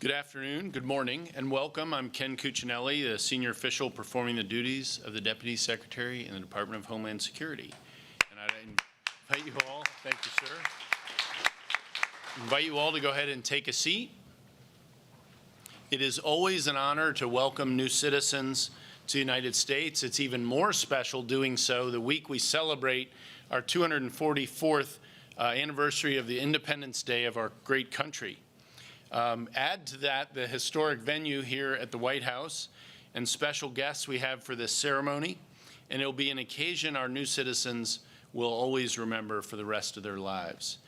Good afternoon, good morning, and welcome. I'm Ken Cuccinelli, the senior official performing the duties of the Deputy Secretary in the Department of Homeland Security. And I invite you all, thank you, sir. Invite you all to go ahead and take a seat. It is always an honor to welcome new citizens to the United States. It's even more special doing so the week we celebrate our 244th anniversary of the Independence Day of our great country. Add to that the historic venue here at the White House and special guests we have for this ceremony, and it will be an occasion our new citizens will always remember for the rest of their lives.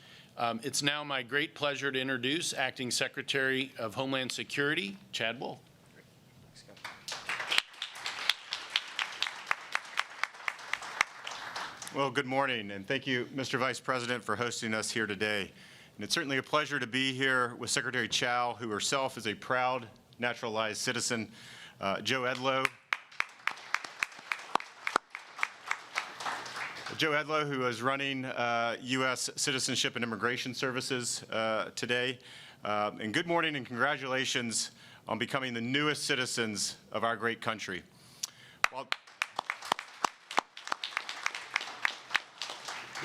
It's now my great pleasure to introduce Acting Secretary of Homeland Security, Chad Wolf. Well, good morning, and thank you, Mr. Vice President, for hosting us here today. And it's certainly a pleasure to be here with Secretary Chow, who herself is a proud naturalized citizen, Joe Edlow. Joe Edlow, who is running U.S. Citizenship and Immigration Services today. And good morning and congratulations on becoming the newest citizens of our great country.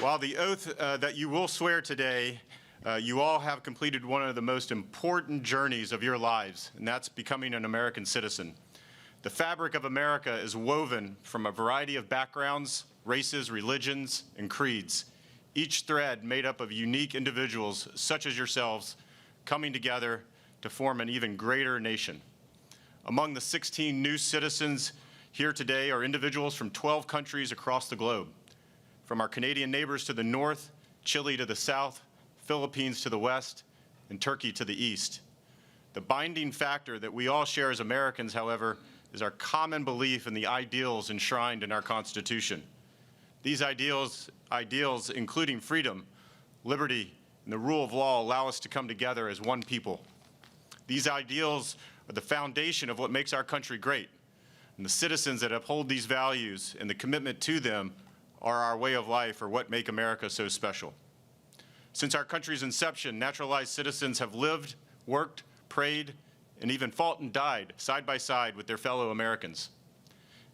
While the oath that you will swear today, you all have completed one of the most important journeys of your lives, and that's becoming an American citizen. The fabric of America is woven from a variety of backgrounds, races, religions, and creeds, each thread made up of unique individuals such as yourselves coming together to form an even greater nation. Among the 16 new citizens here today are individuals from 12 countries across the globe, from our Canadian neighbors to the north, Chile to the south, Philippines to the west, and Turkey to the east. The binding factor that we all share as Americans, however, is our common belief in the ideals enshrined in our Constitution. These ideals including freedom, liberty, and the rule of law, allow us to come together as one people. These ideals are the foundation of what makes our country great, and the citizens that uphold these values and the commitment to them are our way of life, or what make America so special. Since our country's inception, naturalized citizens have lived, worked, prayed, and even fought and died side by side with their fellow Americans.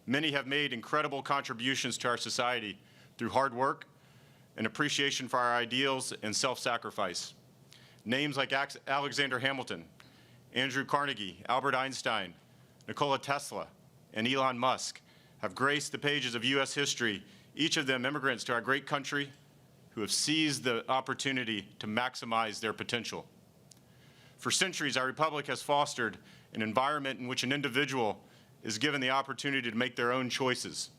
Many have made incredible contributions to our society through hard work and appreciation for our ideals and self-sacrifice. Names like Alexander Hamilton, Andrew Carnegie, Albert Einstein, Nikola Tesla, and Elon Musk have graced the pages of U.S. history, each of them immigrants to our great country who have seized the opportunity to maximize their potential. For centuries, our republic has fostered an environment in which an individual is given the opportunity to make their own choices,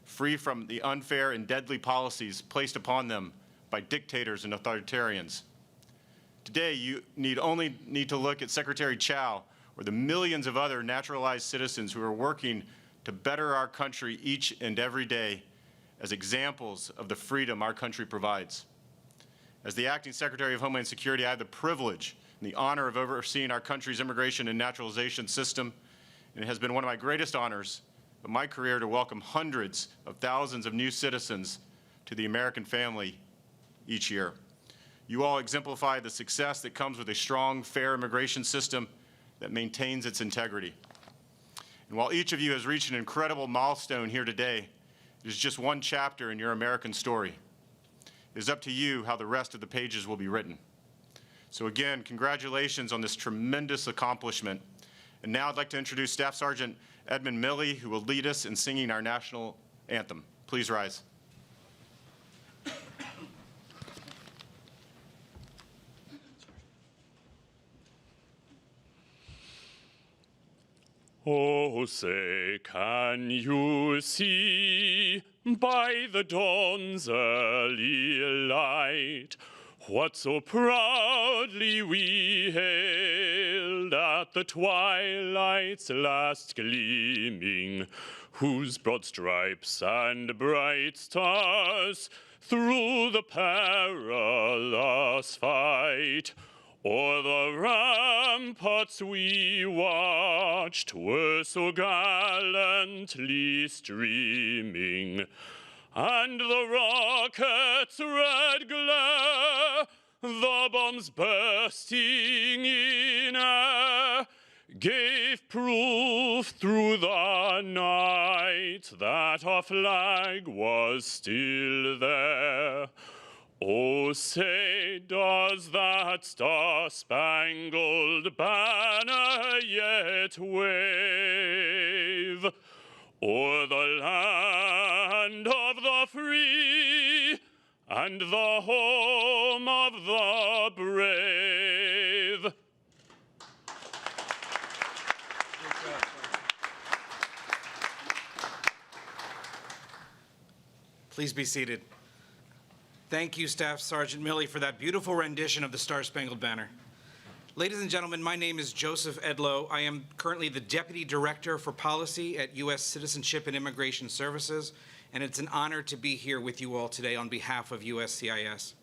free from the unfair and deadly policies placed upon them by dictators and authoritarians. Today, you only need to look at Secretary Chow or the millions of other naturalized citizens who are working to better our country each and every day as examples of the freedom our country provides. As the Acting Secretary of Homeland Security, I have the privilege and the honor of overseeing our country's immigration and naturalization system, and it has been one of my greatest honors of my career to welcome hundreds of thousands of new citizens to the American family each year. You all exemplify the success that comes with a strong, fair immigration system that maintains its integrity. And while each of you has reached an incredible milestone here today, it is just one chapter in your American story. It is up to you how the rest of the pages will be written. So again, congratulations on this tremendous accomplishment. And now I'd like to introduce Staff Sergeant Edmund Milley, who will lead us in singing our national anthem. Please rise. Oh, say, can you see by the dawn's early light what so proudly we hailed at the twilight's last gleaming, whose broad stripes and bright stars through the perilous fight o'er the ramparts we watched were so gallantly streaming, and the rocket's red glare, the bombs bursting in air, gave proof through the night that our flag was still there. Oh, say, does that star-spangled banner yet wave o'er the land of the free and the home of the brave? Please be seated. Thank you, Staff Sergeant Milley, for that beautiful rendition of the Star-Spangled Banner. Ladies and gentlemen, my name is Joseph Edlow. I am currently the Deputy Director for Policy at U.S. Citizenship and Immigration Services, and it's an honor to be here with you all today on behalf of USCIS.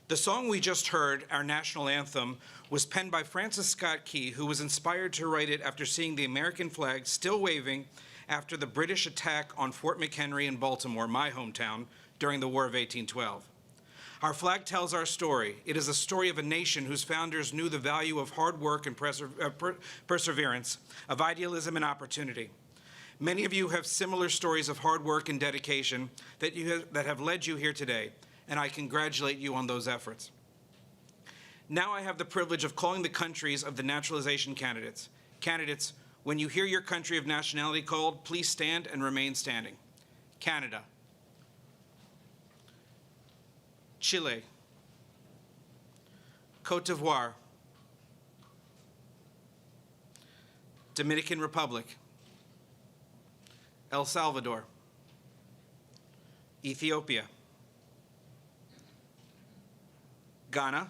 The song we just heard, our national anthem, was penned by Francis Scott Key, who was inspired to write it after seeing the American flag still waving after the British attack on Fort McHenry in Baltimore, my hometown, during the War of 1812. Our flag tells our story. It is a story of a nation whose founders knew the value of hard work and perseverance, of idealism and opportunity. Many of you have similar stories of hard work and dedication that have led you here today, and I congratulate you on those efforts. Now I have the privilege of calling the countries of the naturalization candidates. Candidates, when you hear your country of nationality called, please stand and remain standing. Canada. Chile, Cote d'Ivoire, Dominican Republic, El Salvador, Ethiopia, Ghana,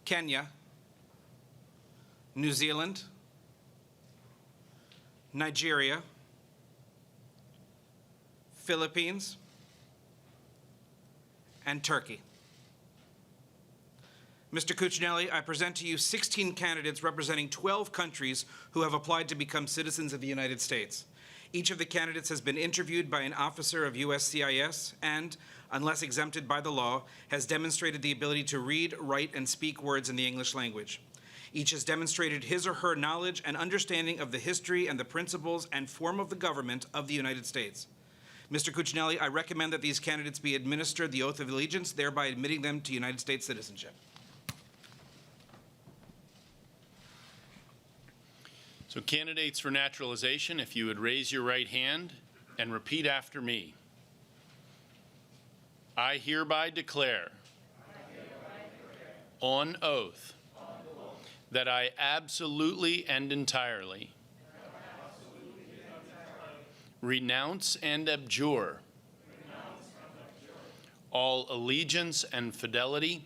Kenya, New Zealand, Nigeria, Philippines, and Turkey. Mr. Cuccinelli, I present to you 16 candidates representing 12 countries who have applied to become citizens of the United States. Each of the candidates has been interviewed by an officer of USCIS and, unless exempted by the law, has demonstrated the ability to read, write, and speak words in the English language. Each has demonstrated his or her knowledge and understanding of the history and the principles and form of the government of the United States. Mr. Cuccinelli, I recommend that these candidates be administered the oath of allegiance, thereby admitting them to United States citizenship. So candidates for naturalization, if you would raise your right hand and repeat after me. I hereby declare on oath that I absolutely and entirely renounce and abjure all allegiance and fidelity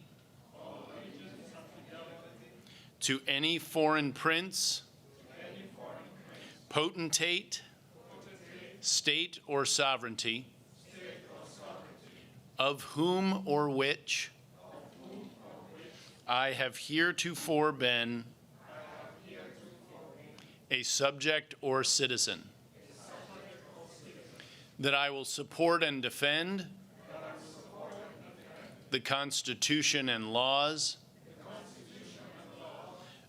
to any foreign prince, potentate, state or sovereignty, of whom or which I have heretofore been a subject or citizen, that I will support and defend the Constitution and laws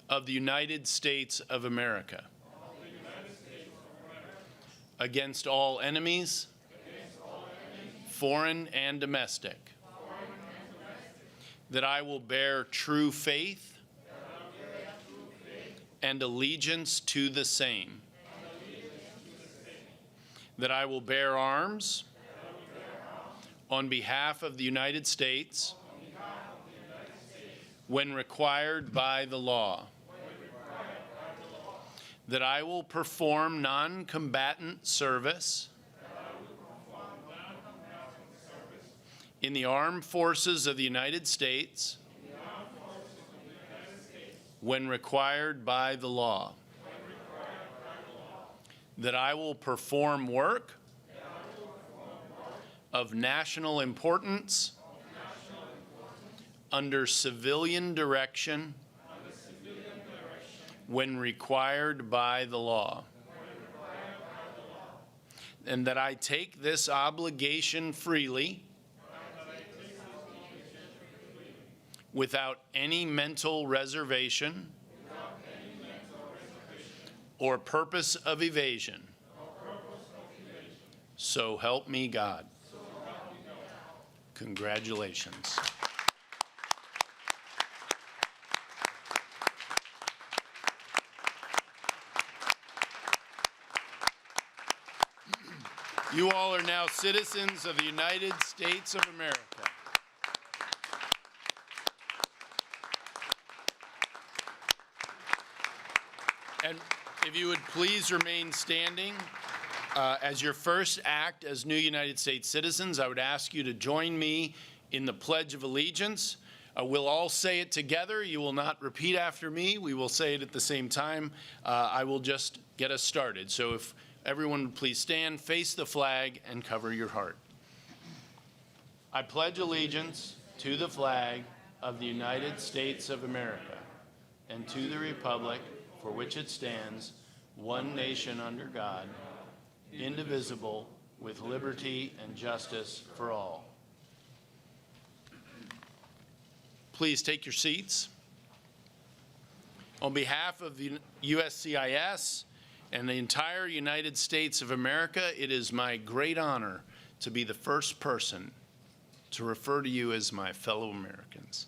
of the United States of America against all enemies, foreign and domestic, that I will bear true faith and allegiance to the same, that I will bear arms on behalf of the United States when required by the law, that I will perform non-combatant service in the armed forces of the United States when required by the law, that I will perform work of national importance under civilian direction when required by the law, and that I take this obligation freely without any mental reservation or purpose of evasion. So help me God. Congratulations. You all are now citizens of the United States of America. And if you would please remain standing, as your first act as new United States citizens, I would ask you to join me in the Pledge of Allegiance. We'll all say it together. You will not repeat after me. We will say it at the same time. I will just get us started. So if everyone would please stand, face the flag, and cover your heart. I pledge allegiance to the flag of the United States of America and to the republic for which it stands, one nation under God, indivisible, with liberty and justice for all. Please take your seats. On behalf of the USCIS and the entire United States of America, it is my great honor to be the first person to refer to you as my fellow Americans.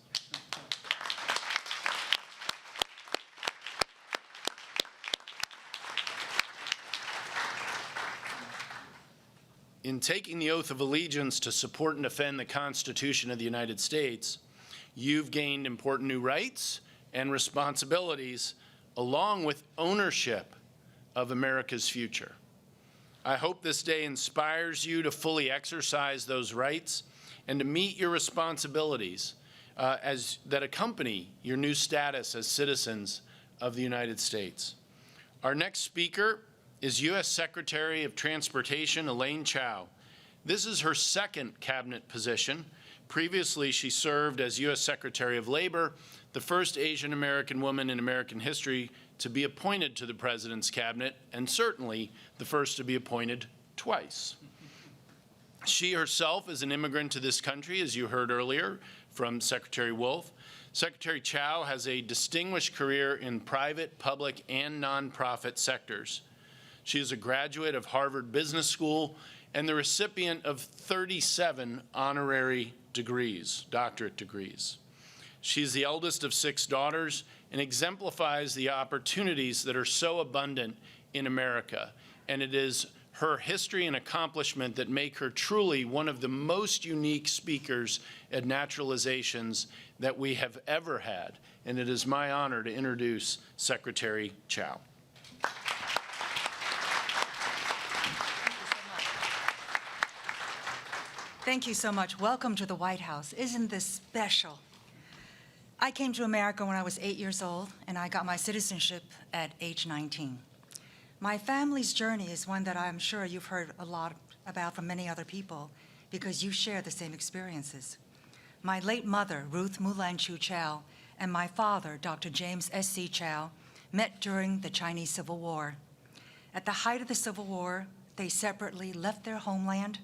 In taking the oath of allegiance to support and defend the Constitution of the United States, you've gained important new rights and responsibilities, along with ownership of America's future. I hope this day inspires you to fully exercise those rights and to meet your responsibilities that accompany your new status as citizens of the United States. Our next speaker is U.S. Secretary of Transportation Elaine Chao. This is her second cabinet position. Previously, she served as U.S. Secretary of Labor, the first Asian American woman in American history to be appointed to the President's cabinet, and certainly the first to be appointed twice. She herself is an immigrant to this country, as you heard earlier from Secretary Wolf. Secretary Chao has a distinguished career in private, public, and nonprofit sectors. She is a graduate of Harvard Business School and the recipient of 37 honorary degrees, doctorate degrees. She is the eldest of 6 daughters and exemplifies the opportunities that are so abundant in America. And it is her history and accomplishment that make her truly one of the most unique speakers at naturalizations that we have ever had. And it is my honor to introduce Secretary Chao. Thank you so much. Welcome to the White House. Isn't this special? I came to America when I was 8 years old, and I got my citizenship at age 19. My family's journey is one that I'm sure you've heard a lot about from many other people because you share the same experiences. My late mother, Ruth Mulan Chu Chao, and my father, Dr. James S.C. Chao, met during the Chinese Civil War. At the height of the Civil War, they separately left their homeland,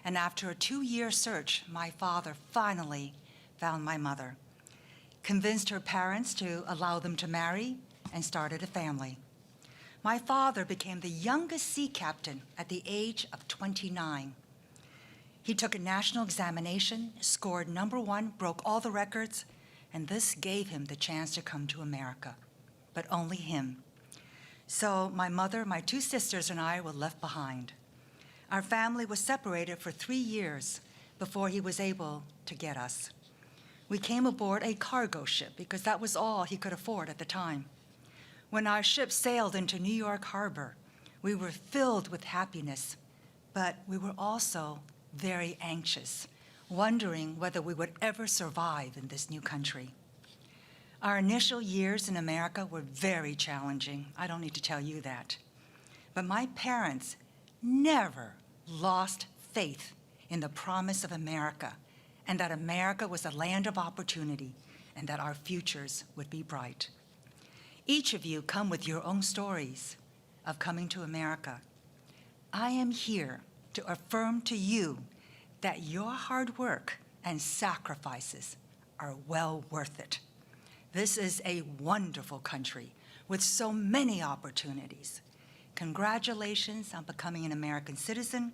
and after a 2-year search, my father finally found my mother, convinced her parents to allow them to marry, and started a family. My father became the youngest sea captain at the age of 29. He took a national examination, scored #1, broke all the records, and this gave him the chance to come to America, but only him. So my mother, my 2 sisters, and I were left behind. Our family was separated for 3 years before he was able to get us. We came aboard a cargo ship because that was all he could afford at the time. When our ship sailed into New York Harbor, we were filled with happiness, but we were also very anxious, wondering whether we would ever survive in this new country. Our initial years in America were very challenging. I don't need to tell you that. But my parents never lost faith in the promise of America, and that America was a land of opportunity, and that our futures would be bright. Each of you come with your own stories of coming to America. I am here to affirm to you that your hard work and sacrifices are well worth it. This is a wonderful country with so many opportunities. Congratulations on becoming an American citizen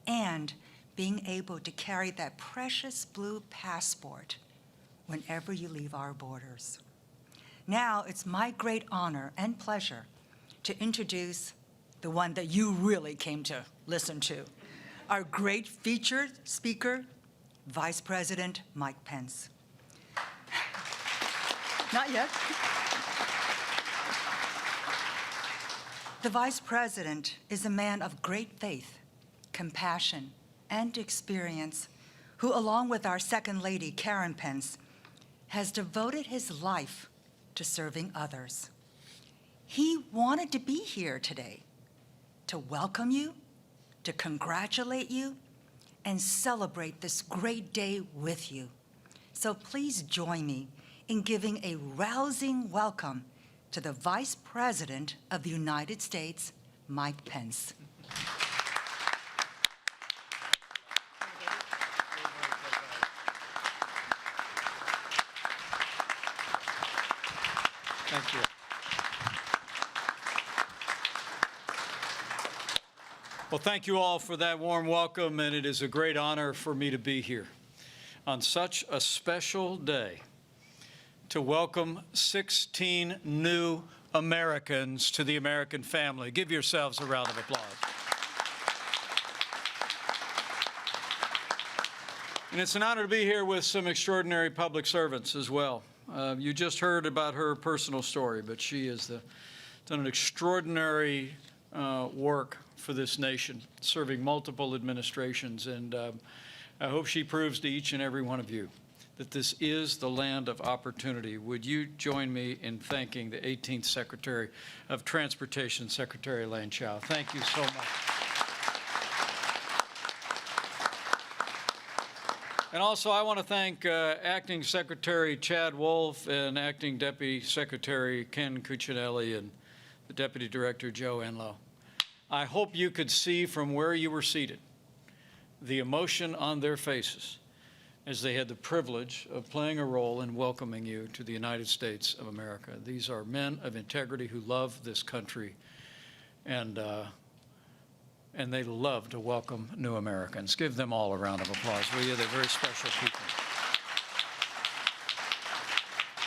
and being able to carry that precious blue passport whenever you leave our borders. Now, it's my great honor and pleasure to introduce the one that you really came to listen to, our great featured speaker, Vice President Mike Pence. Not yet. The Vice President is a man of great faith, compassion, and experience who, along with our Second Lady, Karen Pence, has devoted his life to serving others. He wanted to be here today to welcome you, to congratulate you, and celebrate this great day with you. So please join me in giving a rousing welcome to the Vice President of the United States, Mike Pence. Thank you. Well, thank you all for that warm welcome, and it is a great honor for me to be here on such a special day to welcome 16 new Americans to the American family. Give yourselves a round of applause. And it's an honor to be here with some extraordinary public servants as well. You just heard about her personal story, but she has done an extraordinary work for this nation, serving multiple administrations, and I hope she proves to each and every one of you that this is the land of opportunity. Would you join me in thanking the 18th Secretary of Transportation, Secretary Elaine Chao? Thank you so much. And also, I want to thank Acting Secretary Chad Wolf and Acting Deputy Secretary Ken Cuccinelli and the Deputy Director Joe Enlow. I hope you could see from where you were seated the emotion on their faces as they had the privilege of playing a role in welcoming you to the United States of America. These are men of integrity who love this country, and they love to welcome new Americans. Give them all a round of applause, will you? They're very special people.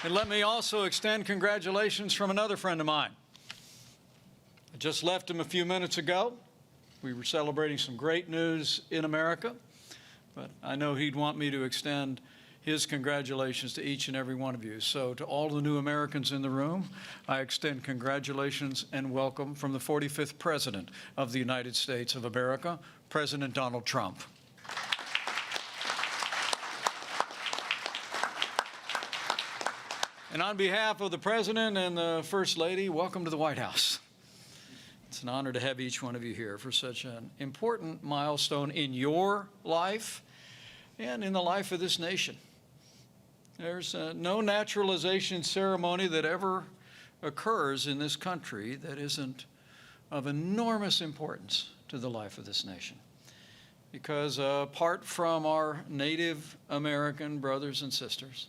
And let me also extend congratulations from another friend of mine. I just left him a few minutes ago. We were celebrating some great news in America, but I know he'd want me to extend his congratulations to each and every one of you. So to all the new Americans in the room, I extend congratulations and welcome from the 45th President of the United States of America, President Donald Trump. And on behalf of the President and the First Lady, welcome to the White House. It's an honor to have each one of you here for such an important milestone in your life and in the life of this nation. There's no naturalization ceremony that ever occurs in this country that isn't of enormous importance to the life of this nation. Because apart from our Native American brothers and sisters,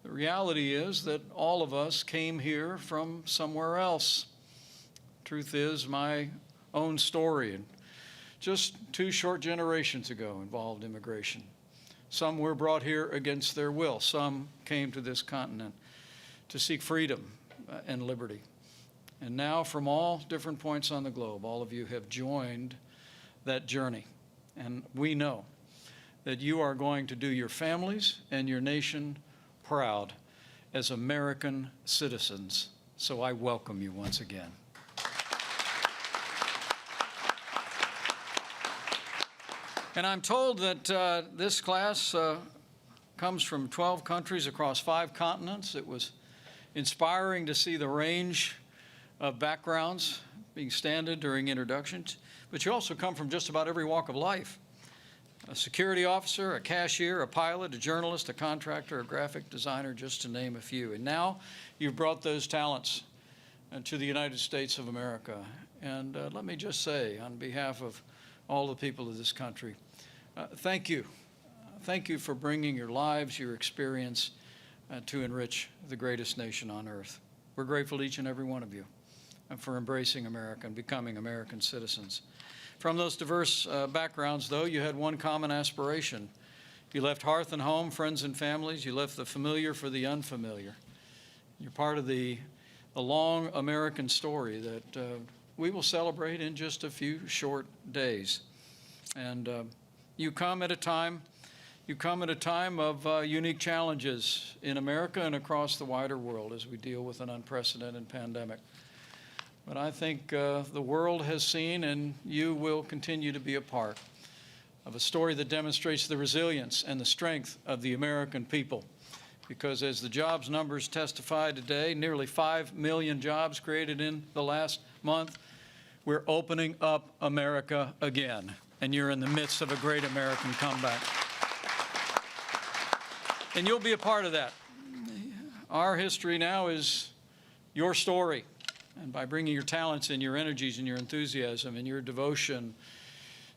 the reality is that all of us came here from somewhere else. Truth is, my own story, and just 2 short generations ago, involved immigration. Some were brought here against their will. Some came to this continent to seek freedom and liberty. And now, from all different points on the globe, all of you have joined that journey. And we know that you are going to do your families and your nation proud as American citizens. So I welcome you once again. And I'm told that this class comes from 12 countries across 5 continents. It was inspiring to see the range of backgrounds being standard during introductions. But you also come from just about every walk of life. A security officer, a cashier, a pilot, a journalist, a contractor, a graphic designer, just to name a few. And now you've brought those talents to the United States of America. And let me just say, on behalf of all the people of this country, thank you. Thank you for bringing your lives, your experience to enrich the greatest nation on earth. We're grateful to each and every one of you and for embracing America and becoming American citizens. From those diverse backgrounds, though, you had one common aspiration. You left hearth and home, friends and families. You left the familiar for the unfamiliar. You're part of the long American story that we will celebrate in just a few short days. And you come at a time of unique challenges in America and across the wider world as we deal with an unprecedented pandemic. But I think the world has seen, and you will continue to be a part of a story that demonstrates the resilience and the strength of the American people. Because as the jobs numbers testify today, nearly 5 million jobs created in the last month, we're opening up America again. And you're in the midst of a great American comeback. And you'll be a part of that. Our history now is your story. And by bringing your talents and your energies and your enthusiasm and your devotion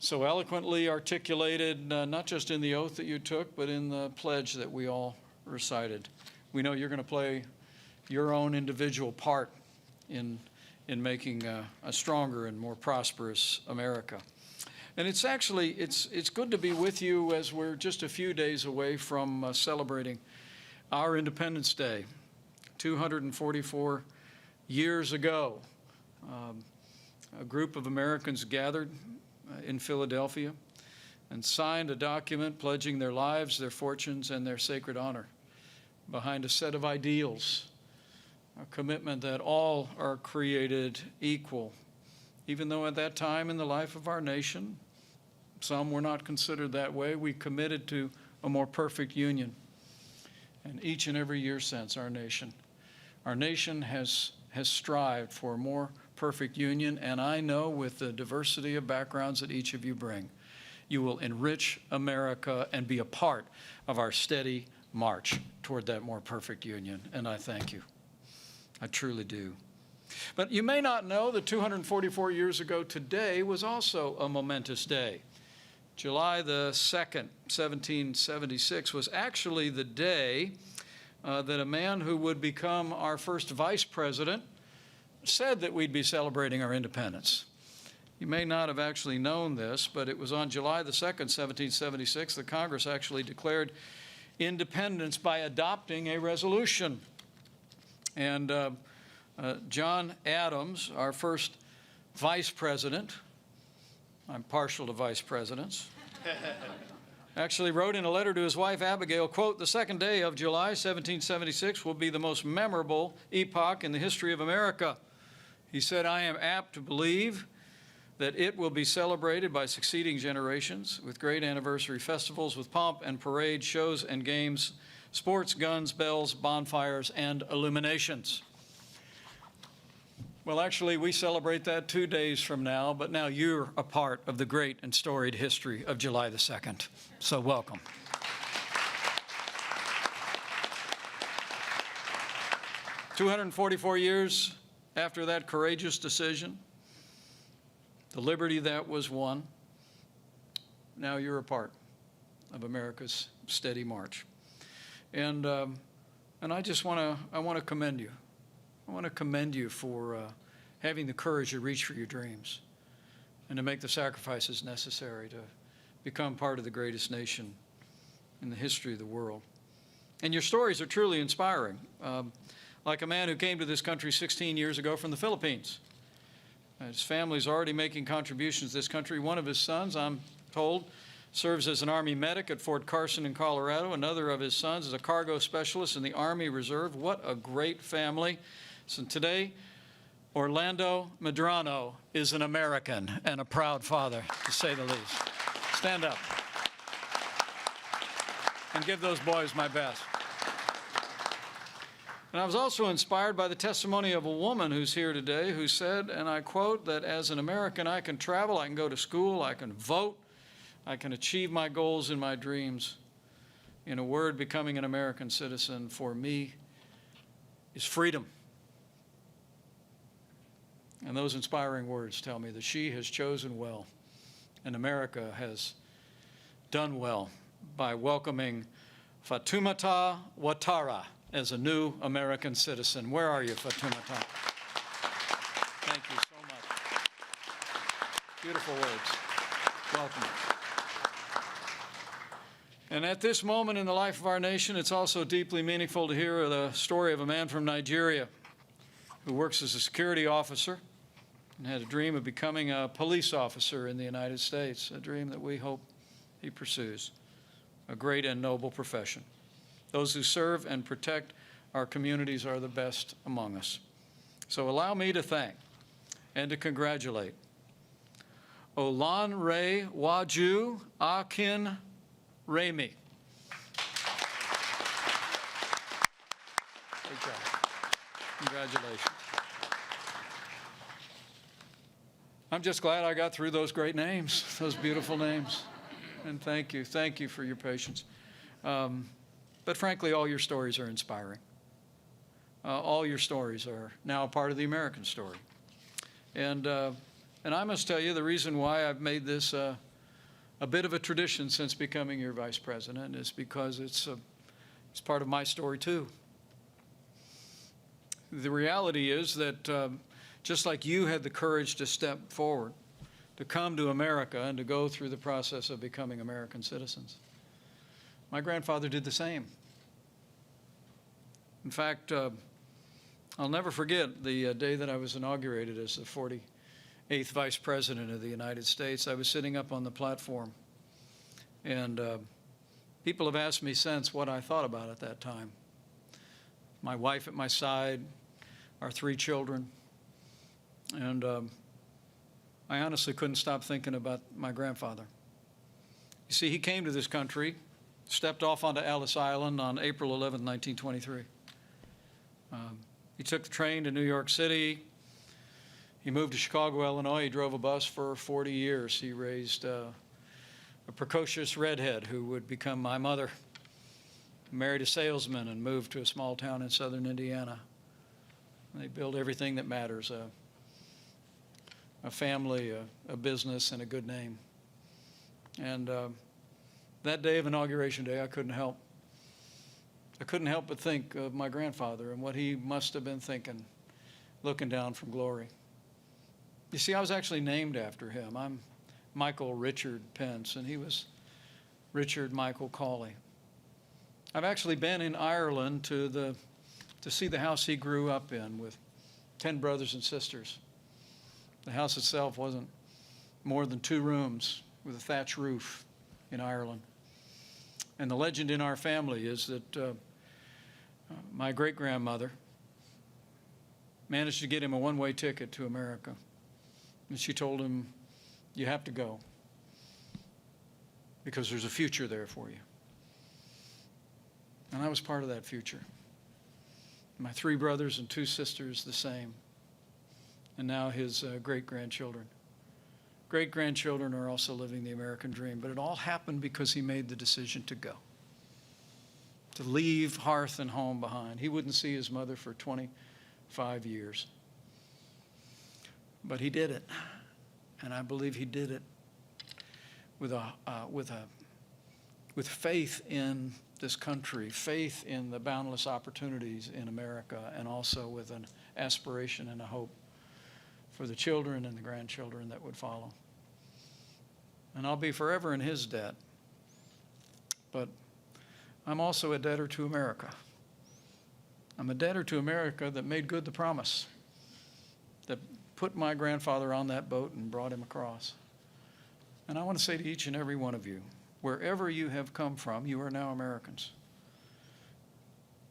so eloquently articulated, not just in the oath that you took, but in the pledge that we all recited, we know you're going to play your own individual part in making a stronger and more prosperous America. And it's good to be with you as we're just a few days away from celebrating our Independence Day. 244 years ago, a group of Americans gathered in Philadelphia and signed a document pledging their lives, their fortunes, and their sacred honor behind a set of ideals, a commitment that all are created equal, even though at that time in the life of our nation, some were not considered that way. We committed to a more perfect union. And each and every year since, our nation has strived for a more perfect union. And I know with the diversity of backgrounds that each of you bring, you will enrich America and be a part of our steady march toward that more perfect union. And I thank you. I truly do. But you may not know that 244 years ago today was also a momentous day. July the 2nd, 1776 was actually the day that a man who would become our first vice president said that we'd be celebrating our independence. You may not have actually known this, but it was on July the 2nd, 1776, that Congress actually declared independence by adopting a resolution. And John Adams, our first vice president, I'm partial to vice presidents, actually wrote in a letter to his wife Abigail, quote, "The second day of July, 1776 will be the most memorable epoch in the history of America." He said, "I am apt to believe that it will be celebrated by succeeding generations with great anniversary festivals, with pomp and parade, shows and games, sports, guns, bells, bonfires, and illuminations." Well, actually, we celebrate that 2 days from now, but now you're a part of the great and storied history of July the 2nd. So welcome. "244 years after that courageous decision, the liberty that was won, now you're a part of America's steady march. And I just want to commend you. I want to commend you for having the courage to reach for your dreams and to make the sacrifices necessary to become part of the greatest nation in the history of the world. And your stories are truly inspiring. Like a man who came to this country 16 years ago from the Philippines. His family's already making contributions to this country. One of his sons, I'm told, serves as an Army medic at Fort Carson in Colorado. Another of his sons is a cargo specialist in the Army Reserve. What a great family. So today, Orlando Medrano is an American and a proud father, to say the least. Stand up and give those boys my best. And I was also inspired by the testimony of a woman who's here today who said, and I quote, that as an American, I can travel, I can go to school, I can vote, I can achieve my goals and my dreams. In a word, becoming an American citizen for me is freedom. And those inspiring words tell me that she has chosen well, and America has done well by welcoming Fatoumata Ouattara as a new American citizen. Where are you, Fatoumata? Thank you so much. Beautiful words. Welcome. And at this moment in the life of our nation, it's also deeply meaningful to hear the story of a man from Nigeria who works as a security officer and had a dream of becoming a police officer in the United States, a dream that we hope he pursues, a great and noble profession. Those who serve and protect our communities are the best among us. So allow me to thank and to congratulate Olanre Waju Akin Remy. Great job. Congratulations. I'm just glad I got through those great names, those beautiful names. And thank you for your patience. But frankly, all your stories are inspiring. All your stories are now a part of the American story. And I must tell you, the reason why I've made this a bit of a tradition since becoming your vice president is because it's part of my story too. The reality is that just like you had the courage to step forward, to come to America and to go through the process of becoming American citizens, my grandfather did the same. In fact, I'll never forget the day that I was inaugurated as the 48th Vice President of the United States. I was sitting up on the platform, and people have asked me since what I thought about at that time. My wife at my side, our 3 children, and I honestly couldn't stop thinking about my grandfather. You see, he came to this country, stepped off onto Ellis Island on April 11, 1923. He took the train to New York City. He moved to Chicago, Illinois. He drove a bus for 40 years. He raised a precocious redhead who would become my mother. Married a salesman and moved to a small town in southern Indiana. And they built everything that matters, a family, a business, and a good name. And that day of Inauguration Day, I couldn't help but think of my grandfather and what he must have been thinking, looking down from glory. You see, I was actually named after him. I'm Michael Richard Pence, and he was Richard Michael Cawley. I've actually been in Ireland to see the house he grew up in with 10 brothers and sisters. The house itself wasn't more than 2 rooms with a thatch roof in Ireland. And the legend in our family is that my great-grandmother managed to get him a one-way ticket to America. And she told him, "You have to go because there's a future there for you." And I was part of that future. My 3 brothers and 2 sisters the same. And now his great-grandchildren. Great-grandchildren are also living the American dream. But it all happened because he made the decision to go, to leave hearth and home behind. He wouldn't see his mother for 25 years. But he did it. And I believe he did it with faith in this country, faith in the boundless opportunities in America, and also with an aspiration and a hope for the children and the grandchildren that would follow. And I'll be forever in his debt. But I'm also a debtor to America. I'm a debtor to America that made good the promise, that put my grandfather on that boat and brought him across. And I want to say to each and every one of you, wherever you have come from, you are now Americans.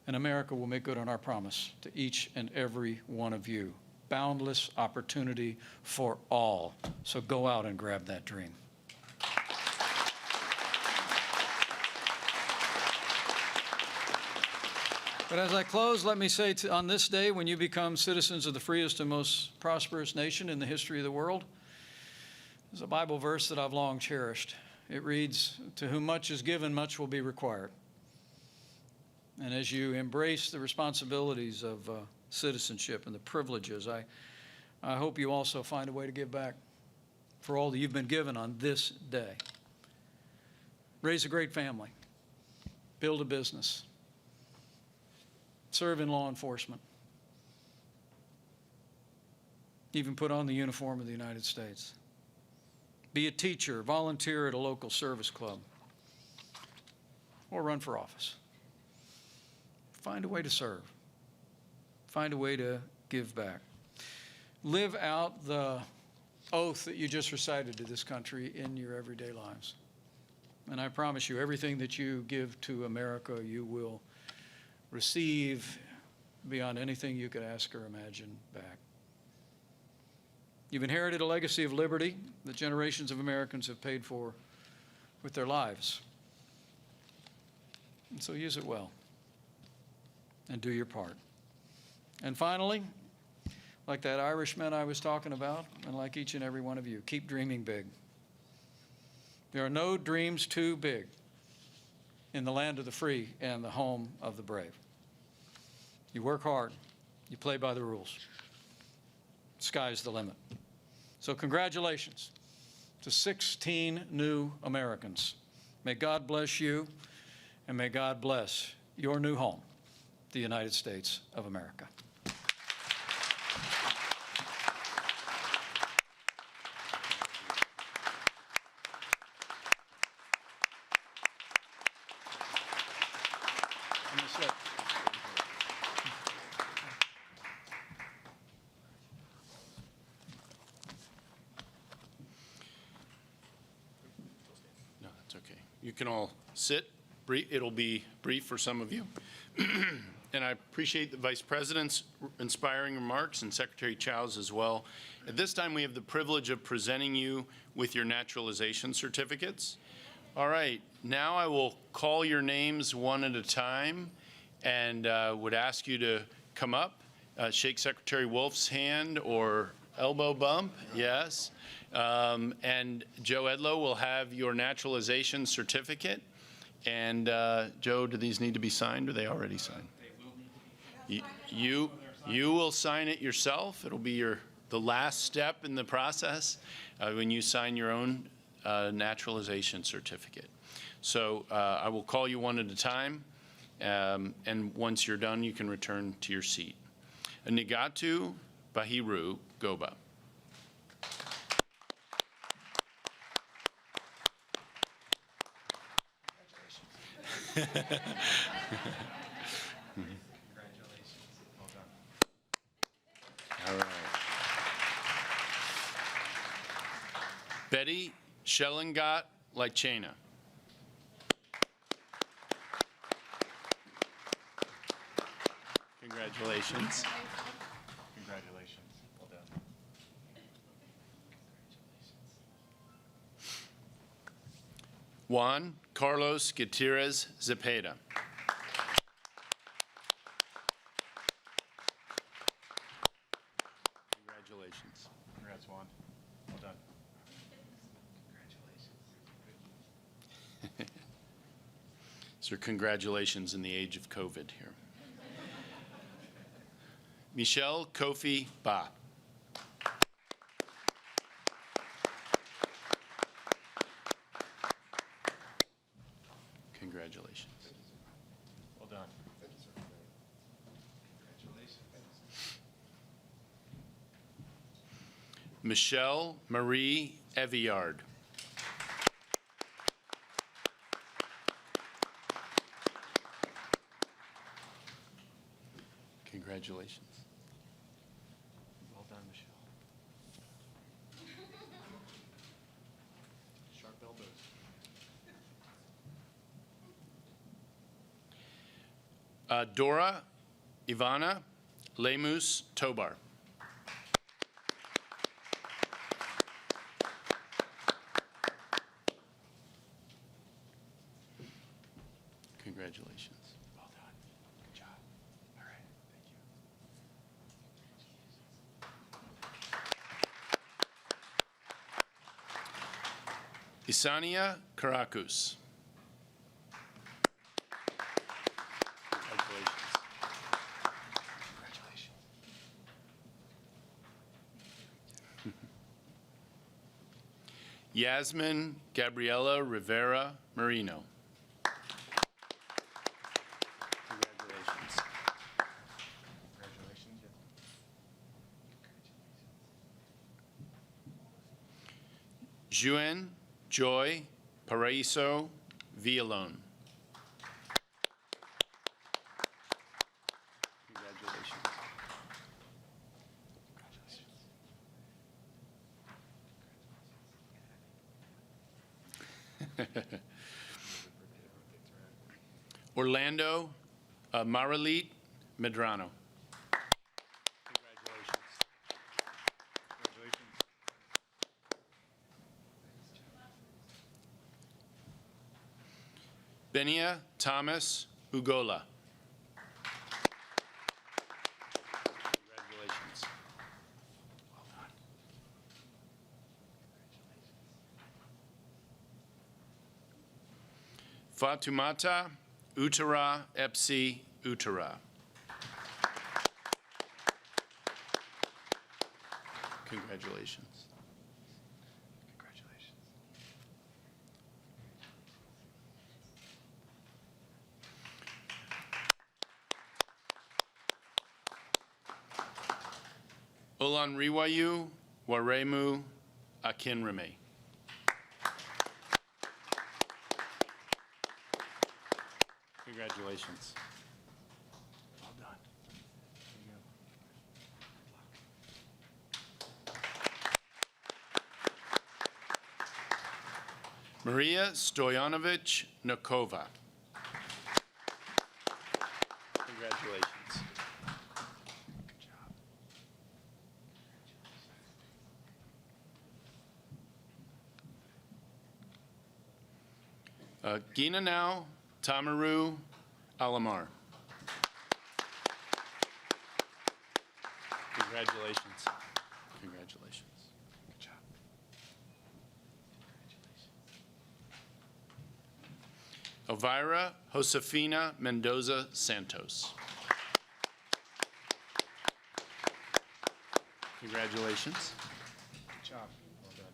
And America will make good on our promise to each and every one of you. Boundless opportunity for all. So go out and grab that dream. But as I close, let me say on this day, when you become citizens of the freest and most prosperous nation in the history of the world, there's a Bible verse that I've long cherished. It reads, "To whom much is given, much will be required." And as you embrace the responsibilities of citizenship and the privileges, I hope you also find a way to give back for all that you've been given on this day. Raise a great family. Build a business. serve in law enforcement, even put on the uniform of the United States, be a teacher, volunteer at a local service club, or run for office. Find a way to serve. Find a way to give back. Live out the oath that you just recited to this country in your everyday lives. And I promise you, everything that you give to America, you will receive beyond anything you could ask or imagine back. You've inherited a legacy of liberty that generations of Americans have paid for with their lives. And so use it well and do your part. And finally, like that Irishman I was talking about, and like each and every one of you, keep dreaming big. There are no dreams too big in the land of the free and the home of the brave. You work hard. You play by the rules. Sky's the limit. So congratulations to 16 new Americans. May God bless you, and may God bless your new home, the United States of America. No, that's okay. You can all sit. It'll be brief for some of you. And I appreciate the Vice President's inspiring remarks and Secretary Chow's as well. At this time, we have the privilege of presenting you with your naturalization certificates. All right, now I will call your names one at a time and would ask you to come up, shake Secretary Wolf's hand or elbow bump, yes. And Joe Edlow will have your naturalization certificate. And Joe, do these need to be signed, or are they already signed? You will sign it yourself. It'll be the last step in the process when you sign your own naturalization certificate. So I will call you one at a time, and once you're done, you can return to your seat. Nigatu Bahiru Goba. Congratulations. Well done. All right. Betty Schellengat Lychena. Congratulations. Congratulations. Well done. Juan Carlos Gutierrez Zepeda. Congratulations. Congrats, Juan. Well done. Congratulations. So congratulations in the age of COVID here. Michelle Kofi Ba. Congratulations. Well done. Congratulations. Michelle Marie Eviard. Congratulations. Well done, Michelle. Sharp elbows. Dora Ivana Lemus Tobar. Congratulations. Well done. Good job. All right. Thank you. Isania Karakus. Congratulations. Congratulations. Yasmin Gabriela Rivera Marino. Congratulations. Juen Joy Paraiso Villalon. Congratulations. Orlando Maralit Medrano. Congratulations. Benia Thomas Ugola. Congratulations. Well done. Fatumata Utara Epsi Utara. Congratulations. Congratulations. Olan Riwayu Waremu Akinreme. Congratulations. Well done. There you go. Maria Stoyanovich Nokova. Congratulations. Good job. Gina now, Tamaru Alamar. Congratulations. Congratulations. Good job. Elvira Josefina Mendoza Santos. Congratulations. Good job. Well done.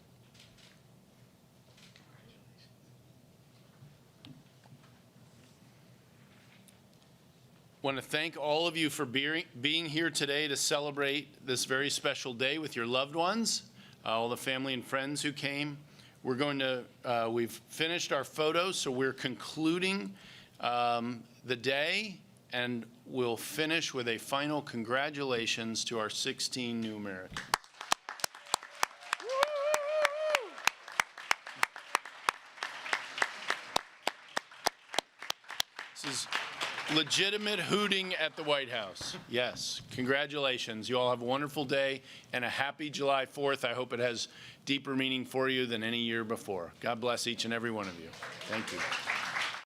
Want to thank all of you for being here today to celebrate this very special day with your loved ones, all the family and friends who came. We're going to, we've finished our photos, so we're concluding the day, and we'll finish with a final congratulations to our 16 new Americans. This is legitimate hooting at the White House. Yes, congratulations. You all have a wonderful day and a happy July 4th. I hope it has deeper meaning for you than any year before. God bless each and every one of you. Thank you.